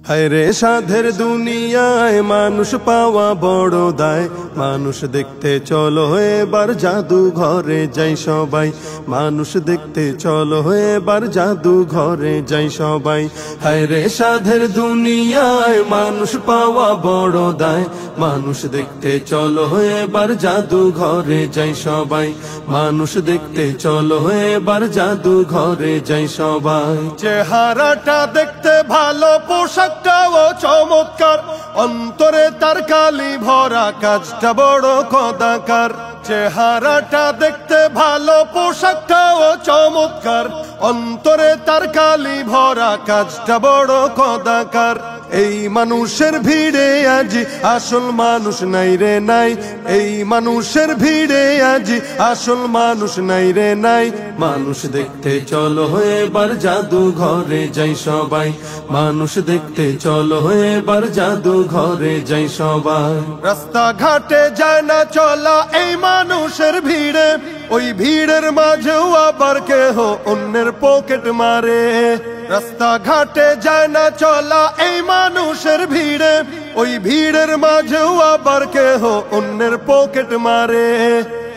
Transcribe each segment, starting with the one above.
হায় রে সাধের দুনিয়ায় মানুষ পাওয়া বড় দায়। মানুষ দেখতে চলো এবার জাদু ঘরে যাই সবাই। মানুষ দেখতে চলো এবার জাদু ঘরে যাই সবাই। হায় রে সাধের দুনিয়ায় মানুষ পাওয়া বড় দায়। মানুষ দেখতে চলো এবার জাদু ঘরে যাই সবাই। মানুষ দেখতে চলো এবার জাদু ঘরে যাই সবাই। চেহারাটা দেখতে ভালো, পোশাকটাও চমৎকার, অন্তরে তার কালি ভরা, কাজটা বড় কদাকার। চেহারাটা দেখতে ভালো, পোশাকটাও চমৎকার, অন্তরে তার কালি ভরা, কাজটা বড় কদাকার। এই মানুষের ভিড়ে আজি আসল মানুষ নাই রে নাই। এই মানুষের ভিড়ে আজি আসল মানুষ নাই রে নাই। মানুষ দেখতে চলো এবার জাদু ঘরে যাই সবাই। মানুষ দেখতে চলো এবার জাদু ঘরে যাই সবাই। রাস্তা ঘাটে যায় না চলা এই মানুষের ভিড়ে, ওই ভিড়ের মাঝেও আবার কেহ অন্যের পকেট মারে। রাস্তা ঘাটে যায় না চলা এই মানুষের ভিড়ে, ওই ভিড়ের মাঝেও আবার কেহ অন্যের পকেট মারে।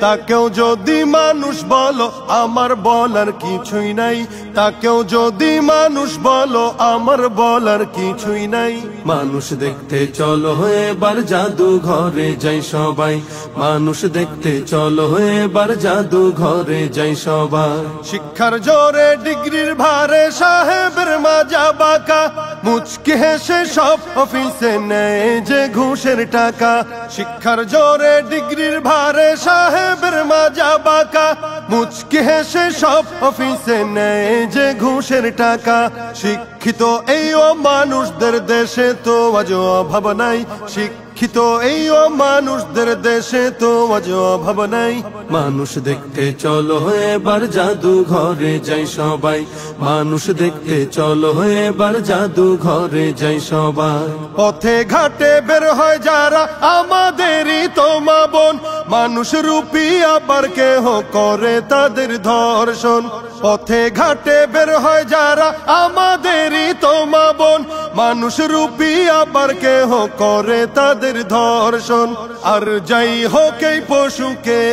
তাকেও যদি মানুষ বলো আমার বলার কিছুই নাই। তাকেও যদি মানুষ বলো আমার বলার কিছুই নাই। মানুষ দেখতে চলো এবার জাদু ঘরে যাই সবাই। মানুষ দেখতে চলো এবার জাদু ঘরে যাই সবাই। শিক্ষার জোরে ডিগ্রির ভারে সাহেবের মাজা বাঁকা, মুচকি হেসে সব অফিসে নেয় যে ঘুষের টাকা। শিক্ষার জোরে ডিগ্রির ভারে সাহেবের মাজা বাঁকা, মুচকি হেসে সব অফিসে নেয় যে ঘুষের টাকা। শিক্ষিত এই মানুষদের দেশে তো আজ অভাব নাই। শিক্ষিত এই মানুষদের দেশে তো আজ অভাব নাই। মানুষ দেখতে চলো এবার জাদু ঘরে যাই সবাই। মানুষ দেখতে চলো এবার জাদু ঘরে যাই সবাই। পথে ঘাটে বের হয় যারা আমাদেরই তো মা বোন, মানুষ রূপী আবার কেহ করে তাদের ধর্ষণ। পথে ঘাটে বের হয় যারা আমাদেরই তো মা বোন, মানুষ রূপী আবার কেহ করে তাদের ধর্ষণ। আর যাই হোক এই পশুকে,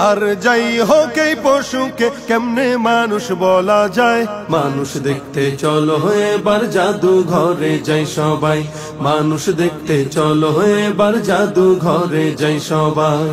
আর যাই হোক এই পশুকে কেমনে মানুষ বলা যায়। মানুষ দেখতে চলো এবার জাদু ঘরে যাই সবাই। মানুষ দেখতে চলো এবার জাদু ঘরে যাই সবাই।